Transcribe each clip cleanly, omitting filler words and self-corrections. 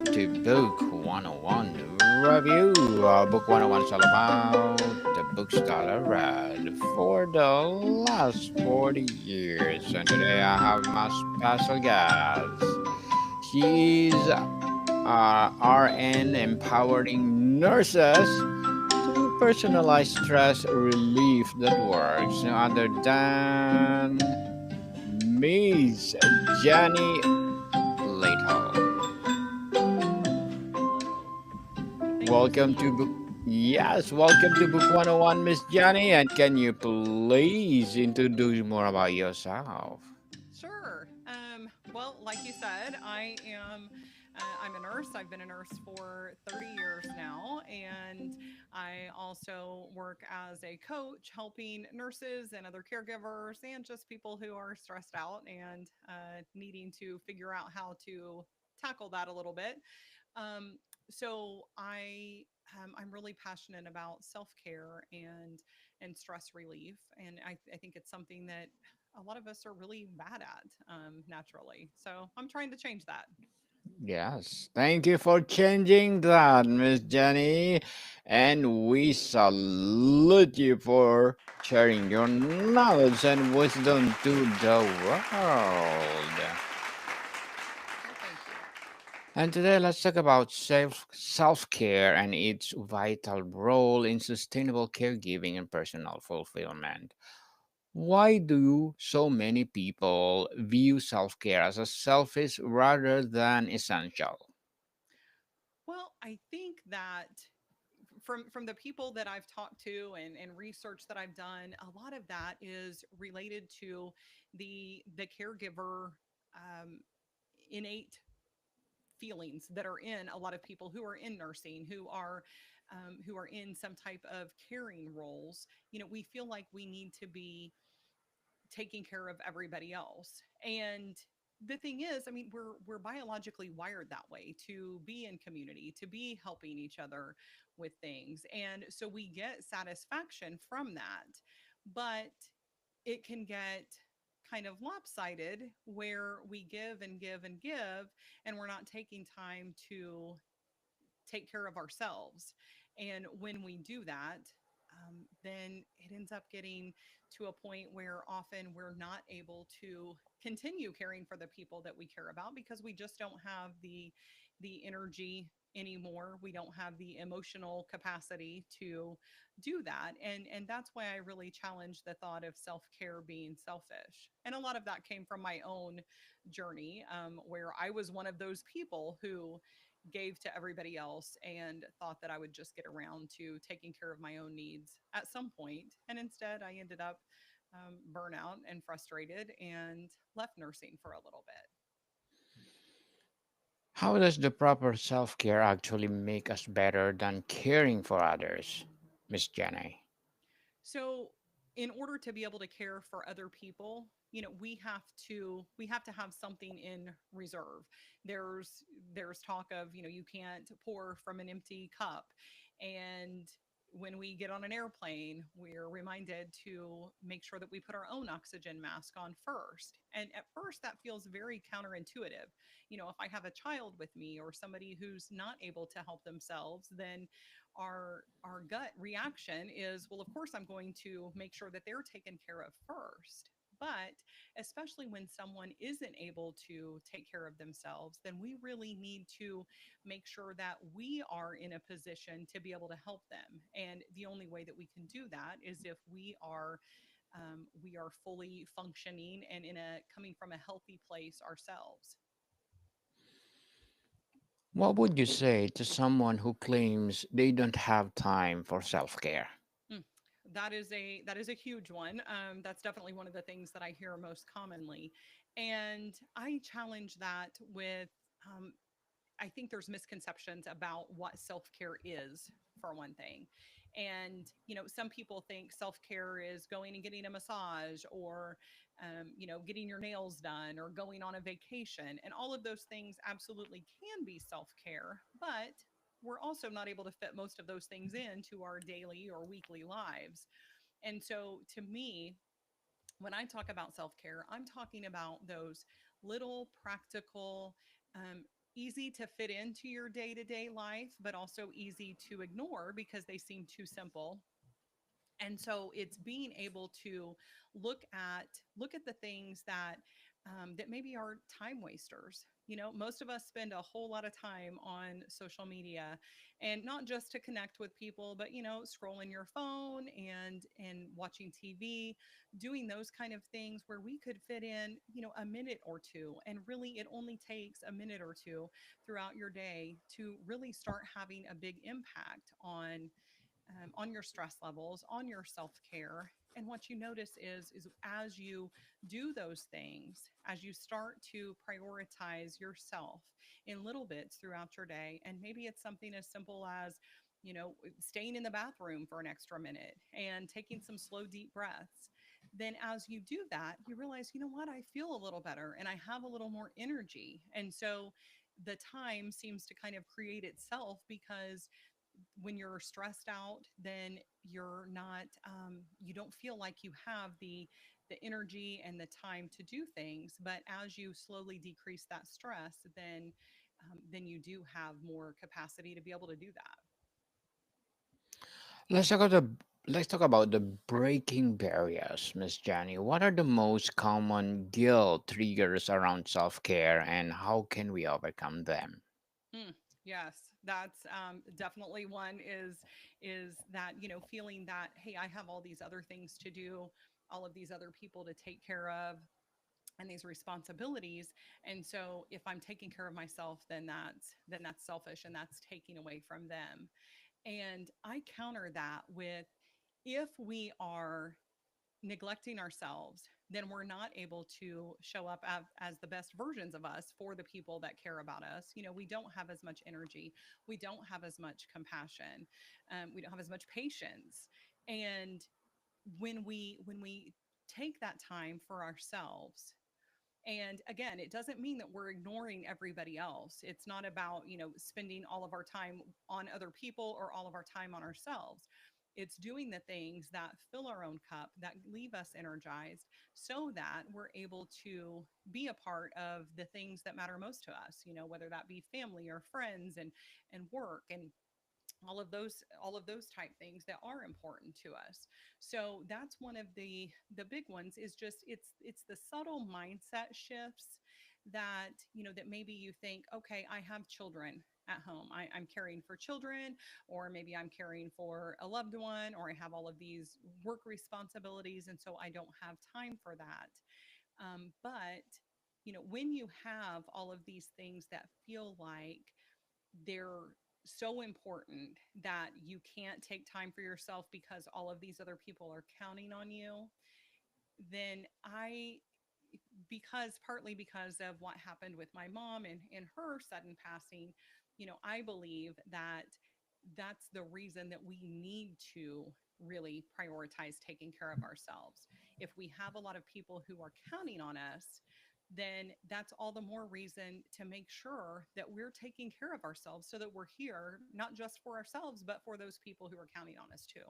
to Book 101 Review. Book 101 is all about the books that I read for the last 40 years. And today I have my special guest. She is RN empowering nurses to personalize stress relief that works. No other than Miss Jenny Lytle. Hello. Thank you so Welcome to much. book. Yes, welcome to Book 101, Miss Jenny. And can you please introduce more about yourself? Sure. Well, like you said, I'm a nurse. I've been a nurse for 30 years now, and I also work as a coach, helping nurses and other caregivers, and just people who are stressed out and needing to figure out how to tackle that a little bit. Um, I'm really passionate about self care and stress relief, and I think it's something that a lot of us are really bad at naturally. So I'm trying to change that. Yes, thank you for changing that, Miss Jenny. And we salute you for sharing your knowledge and wisdom to the world. Well, thank you. And today, let's talk about self care and its vital role in sustainable caregiving and personal fulfillment. Why do so many people view self care as a selfish rather than essential? Well, I think that from the people that I've talked to and research that I've done, a lot of that is related to the caregiver um, innate feelings that are in a lot of people who are in nursing, who are in some type of caring roles. We feel like we need to be taking care of everybody else. And the thing is, I mean, we're biologically wired that way to be in community, to be helping each other with things. And so we get satisfaction from that. But it can get kind of lopsided where we give and give and give, and we're not taking time to take care of ourselves. And when we do that, then it ends up getting to a point where often we're not able to continue caring for the people that we care about because we just don't have the energy anymore. We don't have the emotional capacity to do that. And that's why I really challenge the thought of self-care being selfish. And a lot of that came from my own journey, where I was one of those people who gave to everybody else and thought that I would just get around to taking care of my own needs at some point. And instead, I ended up burnout and frustrated and left nursing for a little bit. How does the proper self care actually make us better than caring for others, Miss Jenny? So, in order to be able to care for other people, we have to have something in reserve. There's talk of, you can't pour from an empty cup. And when we get on an airplane, we're reminded to make sure that we put our own oxygen mask on first. And at first that feels very counterintuitive. If I have a child with me or somebody who's not able to help themselves, then our gut reaction is, well, of course I'm going to make sure that they're taken care of first. But especially when someone isn't able to take care of themselves, then we really need to make sure that we are in a position to be able to help them. And the only way that we can do that is if we are fully functioning and in a coming from a healthy place ourselves. What would you say to someone who claims they don't have time for self care? Mm. That is a huge one. That's definitely one of the things that I hear most commonly, and I challenge that with. Um, I think there's misconceptions about what self care is, for one thing. And, some people think self care is going and getting a massage or, getting your nails done or going on a vacation. And all of those things absolutely can be self care, but we're also not able to fit most of those things into our daily or weekly lives. And so to me, when I talk about self care, I'm talking about those little practical easy to fit into your day-to-day life, but also easy to ignore because they seem too simple. And so it's being able to look at look at the things that that maybe are time wasters. Most of us spend a whole lot of time on social media, and not just to connect with people, but scrolling your phone and watching TV, doing those kind of things where we could fit in a minute or two. And really, it only takes a minute or two throughout your day to really start having a big impact on your stress levels, on your self care. And what you notice is as you do those things, as you start to prioritize yourself in little bits throughout your day, and maybe it's something as simple as staying in the bathroom for an extra minute and taking some slow, deep breaths. Then, as you do that, you realize, what, I feel a little better and I have a little more energy. And so the time seems to kind of create itself, because when you're stressed out, then you're not you don't feel like you have the energy and the time to do things. But as you slowly decrease that stress, then you do have more capacity to be able to do that. Let's talk about the breaking barriers, Miss Jenny. What are the most common guilt triggers around self-care, and how can we overcome them? Mm, yes, that's definitely one, is that feeling that, hey, I have all these other things to do, all of these other people to take care of, and these responsibilities. And so if I'm taking care of myself, then that's selfish, and that's taking away from them. And I counter that with, if we are neglecting ourselves, then we're not able to show up as the best versions of us for the people that care about us. We don't have as much energy, we don't have as much compassion, we don't have as much patience. And when we take that time for ourselves, and again, it doesn't mean that we're ignoring everybody else. It's not about, spending all of our time on other people or all of our time on ourselves. It's doing the things that fill our own cup, that leave us energized, so that we're able to be a part of the things that matter most to us, whether that be family or friends, and work, and all of those type things that are important to us. So that's one of the big ones, is just it's the subtle mindset shifts that that maybe you think, okay, I have children at home, I'm caring for children, or maybe I'm caring for a loved one, or I have all of these work responsibilities, and so I don't have time for that. But when you have all of these things that feel like they're so important that you can't take time for yourself because all of these other people are counting on you, then because partly because of what happened with my mom and her sudden passing, I believe that that's the reason that we need to really prioritize taking care of ourselves. If we have a lot of people who are counting on us, then that's all the more reason to make sure that we're taking care of ourselves, so that we're here not just for ourselves, but for those people who are counting on us too.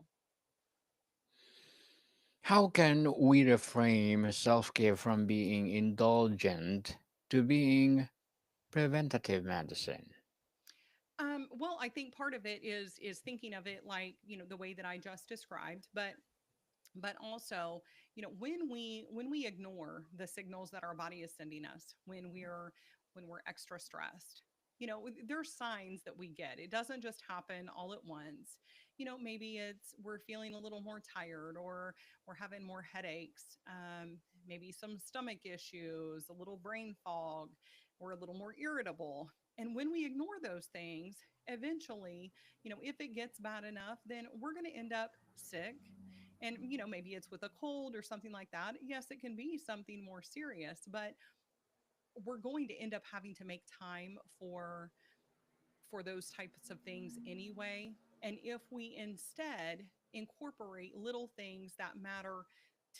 How can we reframe self-care from being indulgent to being preventative medicine? Well, I think part of it is thinking of it like, the way that I just described, but also, when we ignore the signals that our body is sending us, when we're extra stressed, there's signs that we get. It doesn't just happen all at once. Maybe it's we're feeling a little more tired, or we're having more headaches, maybe some stomach issues, a little brain fog, we're a little more irritable. And when we ignore those things, eventually, if it gets bad enough, then we're going to end up sick. And maybe it's with a cold or something like that. Yes, it can be something more serious, but we're going to end up having to make time for those types of things anyway. And if we instead incorporate little things that matter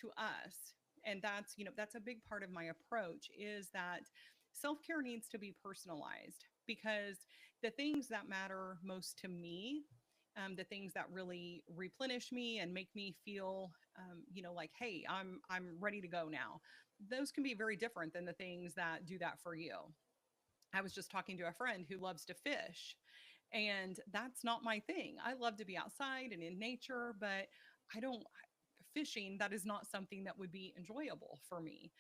to us, and that's a big part of my approach, is that self-care needs to be personalized, because the things that matter most to me, the things that really replenish me and make me feel, like, hey, I'm ready to go now, those can be very different than the things that do that for you. I was just talking to a friend who loves to fish, and that's not my thing. I love to be outside and in nature, but I don't fishing, that is not something that would be enjoyable for me,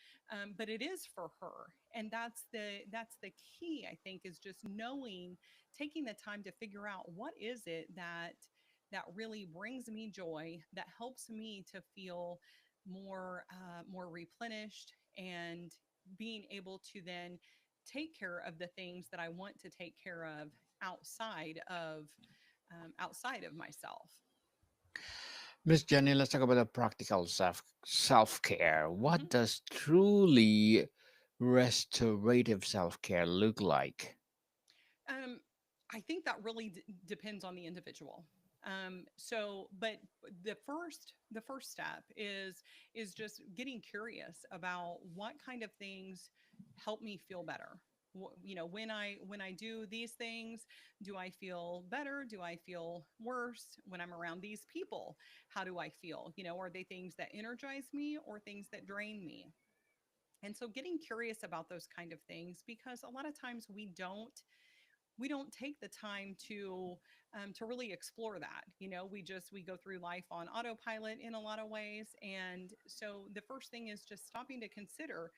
but it is for her. And that's the key, I think, is just knowing, taking the time to figure out what is it that really brings me joy, that helps me to feel more replenished, and being able to then take care of the things that I want to take care of outside of outside of myself. Miss Jenny, let's talk about the practical self care. Mhm. What does truly restorative self care look like? Um, I think that really depends on the individual. But the first step is just getting curious about what kind of things help me feel better. When I do these things, do I feel better? Do I feel worse? When I'm around these people, how do I feel? Are they things that energize me or things that drain me? And so getting curious about those kind of things, because a lot of times we don't take the time to really explore that. We go through life on autopilot in a lot of ways, and so the first thing is just stopping to consider,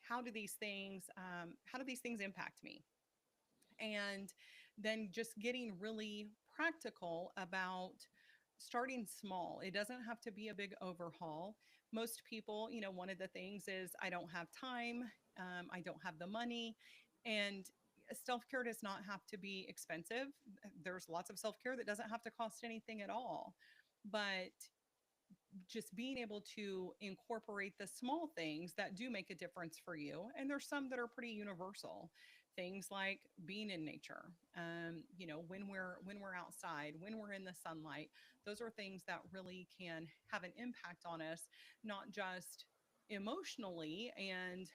how do these things impact me, and then just getting really practical about starting small. It doesn't have to be a big overhaul. Most people, one of the things is, I don't have time, I don't have the money, and self care does not have to be expensive. There's lots of self care that doesn't have to cost anything at all. But just being able to incorporate the small things that do make a difference for you. And there's some that are pretty universal. Things like being in nature, when we're outside, when we're in the sunlight. Those are things that really can have an impact on us, not just emotionally, and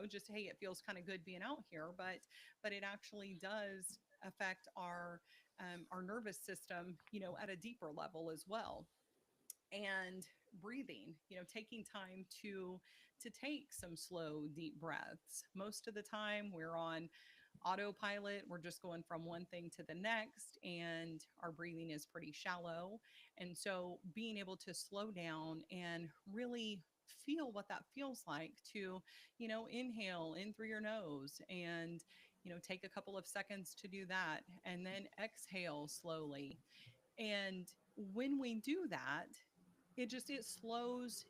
just, hey, it feels kind of good being out here, but it actually does affect our nervous system, at a deeper level as well. And breathing, taking time to take some slow deep breaths. Most of the time we're on autopilot, we're just going from one thing to the next, and our breathing is pretty shallow. And so being able to slow down and really feel what that feels like to, inhale in through your nose, and take a couple of seconds to do that, and then exhale slowly. And when we do that, it slows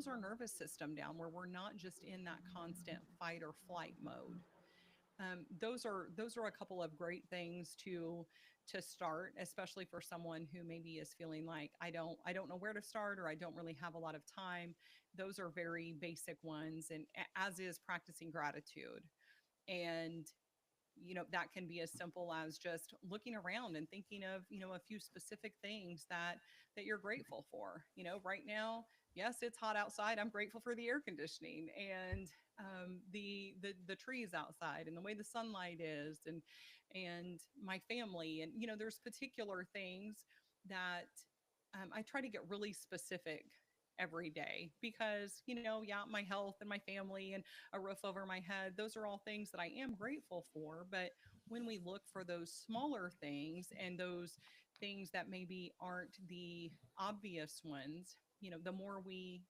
our nervous system down, where we're not just in that constant fight or flight mode. Those are a couple of great things to start, especially for someone who maybe is feeling like, I don't know where to start, or I don't really have a lot of time. Those are very basic ones, and as is practicing gratitude. And that can be as simple as just looking around and thinking of, a few specific things that you're grateful for. Right now, yes, it's hot outside, I'm grateful for the air conditioning, and the trees outside, and the way the sunlight is, and my family. And there's particular things that I try to get really specific every day, because yeah, my health and my family and a roof over my head, those are all things that I am grateful for. But when we look for those smaller things, and those things that maybe aren't the obvious ones, the more we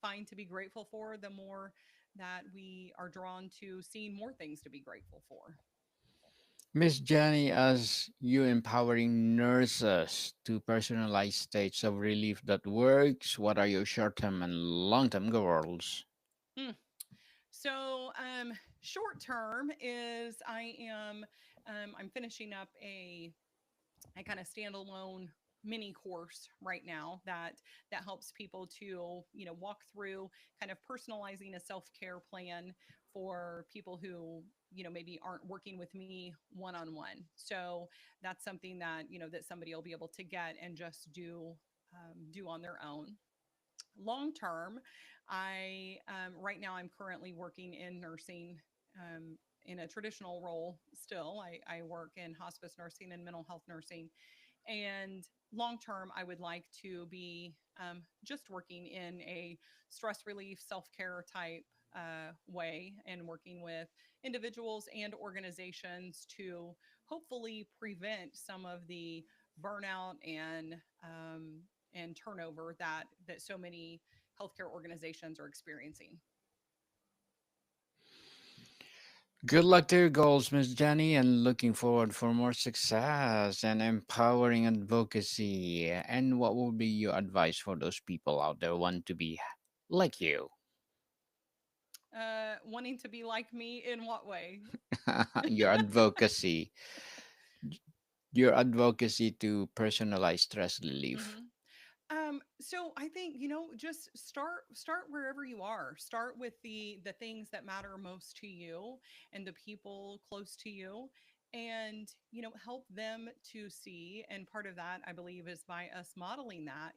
find to be grateful for, the more that we are drawn to seeing more things to be grateful for. Miss Jenny, as you empowering nurses to personalize states of relief that works, what are your short term and long term goals? Hmm. So, short term is, I'm finishing up a kind of standalone mini course right now, that helps people to walk through kind of personalizing a self-care plan for people who maybe aren't working with me one on one. So that's something that somebody will be able to get and just do on their own. Long term, I right now I'm currently working in nursing, in a traditional role. Still, I work in hospice nursing and mental health nursing. And long term, I would like to be just working in a stress relief, self care type way and working with individuals and organizations to hopefully prevent some of the burnout and turnover that so many healthcare organizations are experiencing. Good luck to your goals, Miss Jenny, and looking forward for more success and empowering advocacy. And what will be your advice for those people out there who want to be like you? Wanting to be like me in what way? Your advocacy, your advocacy to personalize stress relief. Hmm. So I think, just start wherever you are. Start with the things that matter most to you and the people close to you, and help them to see. And part of that, I believe, is by us modeling that,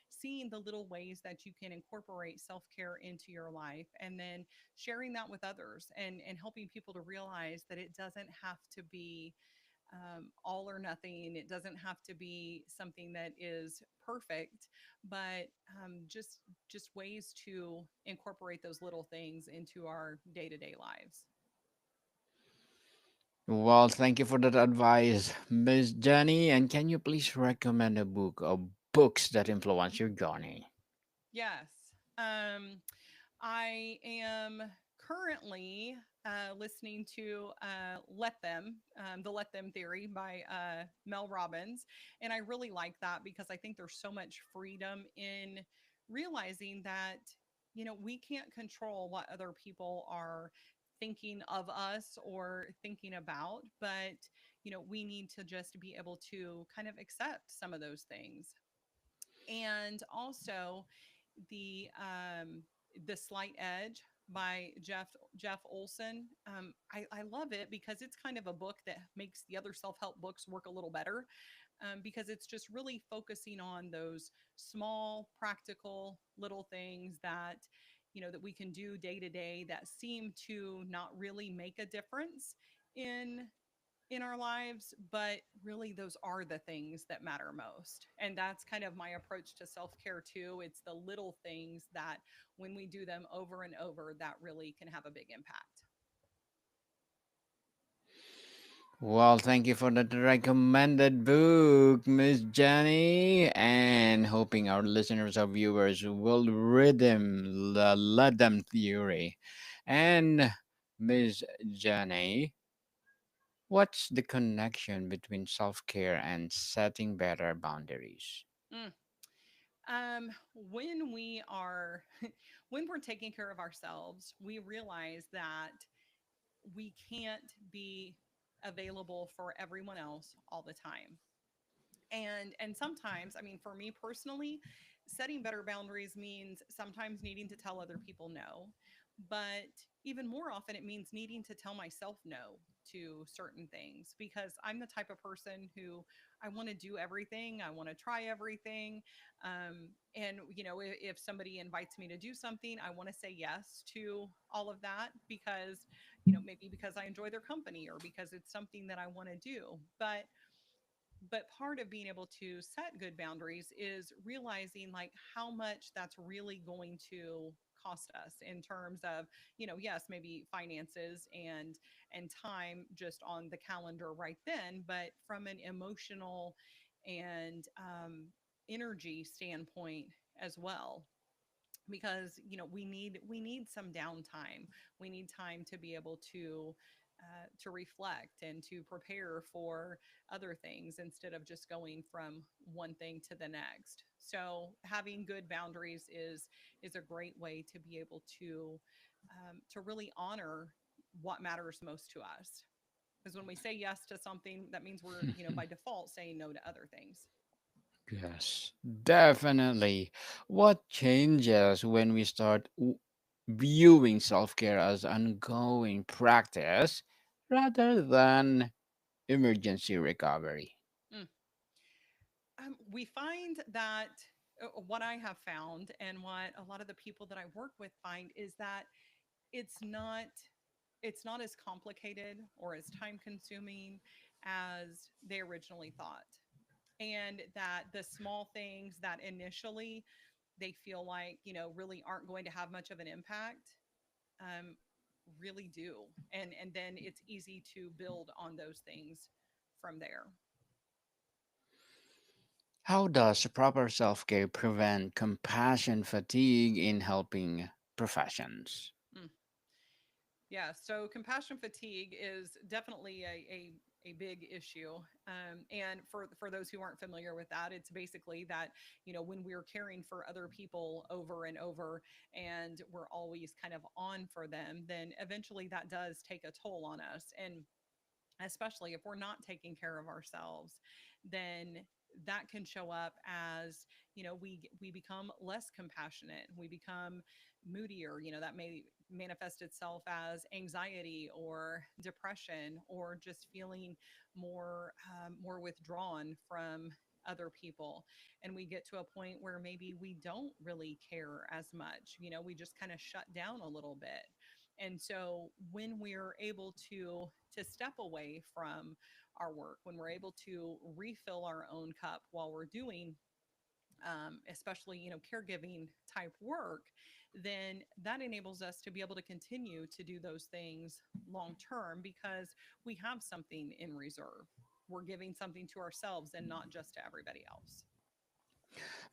seeing the little ways that you can incorporate self-care into your life, and then sharing that with others, and helping people to realize that it doesn't have to be all or nothing. It doesn't have to be something that is perfect, but just ways to incorporate those little things into our day to day lives. Well, thank you for that advice, Miss Jenny. And can you please recommend a book or books that influence your journey? Yes. Um, I am currently listening to the Let Them Theory by Mel Robbins. And I really like that because I think there's so much freedom in realizing that, we can't control what other people are thinking of us or thinking about, but, we need to just be able to kind of accept some of those things. And also, the Slight Edge by Jeff Olson. I love it because it's kind of a book that makes the other self help books work a little better, because it's just really focusing on those small, practical little things that that we can do day to day that seem to not really make a difference in our lives, but really those are the things that matter most. And that's kind of my approach to self-care too. It's the little things that when we do them over and over, that really can have a big impact. Well, thank you for that recommended book, Miss Jenny, and hoping our listeners or viewers will read them, the Let Them Theory. And Miss Jenny, what's the connection between self care and setting better boundaries? Mm. When we are when we're taking care of ourselves, we realize that we can't be available for everyone else all the time. And sometimes, I mean, for me personally, setting better boundaries means sometimes needing to tell other people no, but even more often it means needing to tell myself no to certain things, because I'm the type of person who I want to do everything, I want to try everything. And if somebody invites me to do something, I want to say yes to all of that, because maybe because I enjoy their company or because it's something that I want to do. But part of being able to set good boundaries is realizing like how much that's really going to cost us in terms of, yes, maybe finances and time just on the calendar right then, but from an emotional and energy standpoint as well, because we need some downtime. We need time to be able to reflect and to prepare for other things instead of just going from one thing to the next. So having good boundaries is a great way to be able to really honor what matters most to us, because when we say yes to something, that means we're by default saying no to other things. Yes, definitely. What changes when we start viewing self care as ongoing practice rather than emergency recovery? Mm. We find that what I have found and what a lot of the people that I work with find is that it's not it's not as complicated or as time consuming as they originally thought, and that the small things that initially they feel like really aren't going to have much of an impact, um, really do. And then it's easy to build on those things from there. How does proper self care prevent compassion fatigue in helping professions? Mm. Yeah, so compassion fatigue is definitely a big issue. And for those who aren't familiar with that, it's basically that, when we're caring for other people over and over and we're always kind of on for them, then eventually that does take a toll on us. And especially if we're not taking care of ourselves, then that can show up as, we become less compassionate, we become moodier. That may manifest itself as anxiety or depression, or just feeling more withdrawn from other people. And we get to a point where maybe we don't really care as much. We just kind of shut down a little bit. And so when we're able to step away from our work, when we're able to refill our own cup while we're doing, especially, caregiving type work, then that enables us to be able to continue to do those things long term, because we have something in reserve. We're giving something to ourselves and not just to everybody else.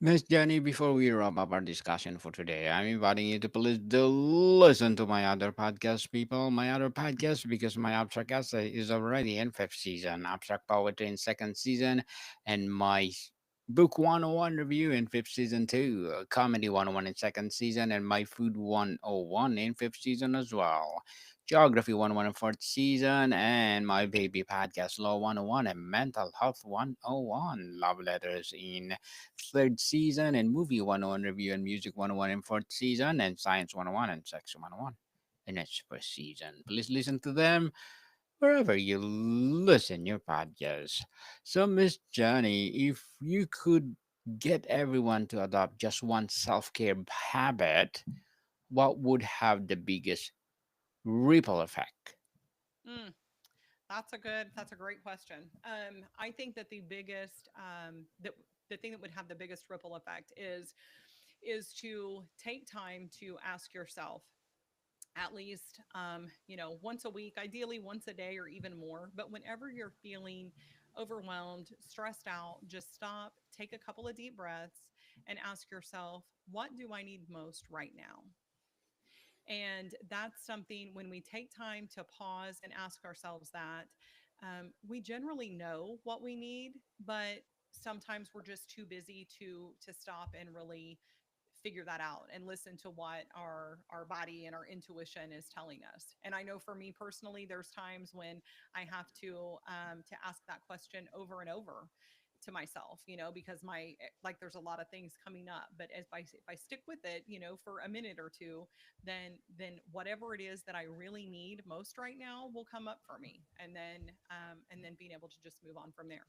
Miss Jenny, before we wrap up our discussion for today, I'm inviting you to please do listen to my other podcast, people. My other podcast, because my abstract essay is already in fifth season, abstract poetry in second season, and my book 101 review in fifth season too, comedy 101 in second season, and my food 101 in fifth season as well. Geography 101 in fourth season, and my baby podcast Law 101 and Mental Health 101. Love letters in third season, and Movie 101 review and Music 101 in fourth season, and Science 101 and Sex 101 in its first season. Please listen to them wherever you listen your podcast. So, Miss Johnny, if you could get everyone to adopt just one self-care habit, what would have the biggest ripple effect? Mm, that's a great question. I think that the thing that would have the biggest ripple effect is to take time to ask yourself, at least, once a week, ideally once a day or even more. But whenever you're feeling overwhelmed, stressed out, just stop, take a couple of deep breaths, and ask yourself, what do I need most right now? And that's something, when we take time to pause and ask ourselves that, we generally know what we need, but sometimes we're just too busy to stop and really figure that out and listen to what our body and our intuition is telling us. And I know for me personally, there's times when I have to ask that question over and over to myself, because like there's a lot of things coming up. But if I stick with it, for a minute or two, then whatever it is that I really need most right now will come up for me, and then being able to just move on from there.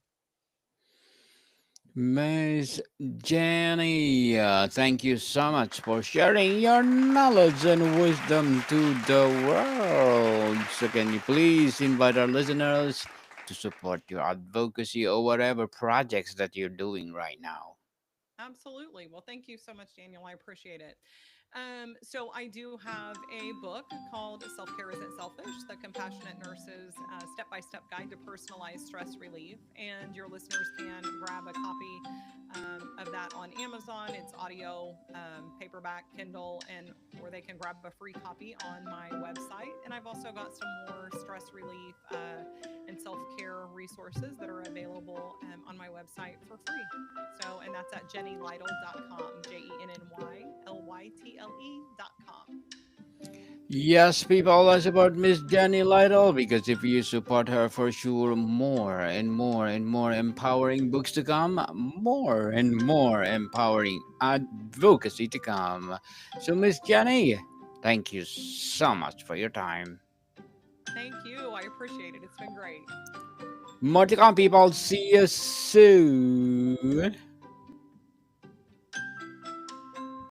Miss Jenny, thank you so much for sharing your knowledge and wisdom to the world. So, can you please invite our listeners to support your advocacy or whatever projects that you're doing right now? Absolutely. Well, thank you so much, Daniel. I appreciate it. So I do have a book called Self Care Isn't Selfish: The Compassionate Nurse's Step-by-Step Guide to Personalized Stress Relief. And your listeners can grab a copy of that on Amazon. It's audio, paperback, Kindle, and or they can grab a free copy on my website. And I've also got some more stress relief and self care resources that are available on my website for free. So, and that's at jennylytle.com, JennyLytle.com. Yes, people, let's support Miss Jenny Lytle, because if you support her, for sure, more and more and more empowering books to come, more and more empowering advocacy to come. So, Miss Jenny, thank you so much for your time. Thank you. I appreciate it. It's been great. More to come, people. See you soon.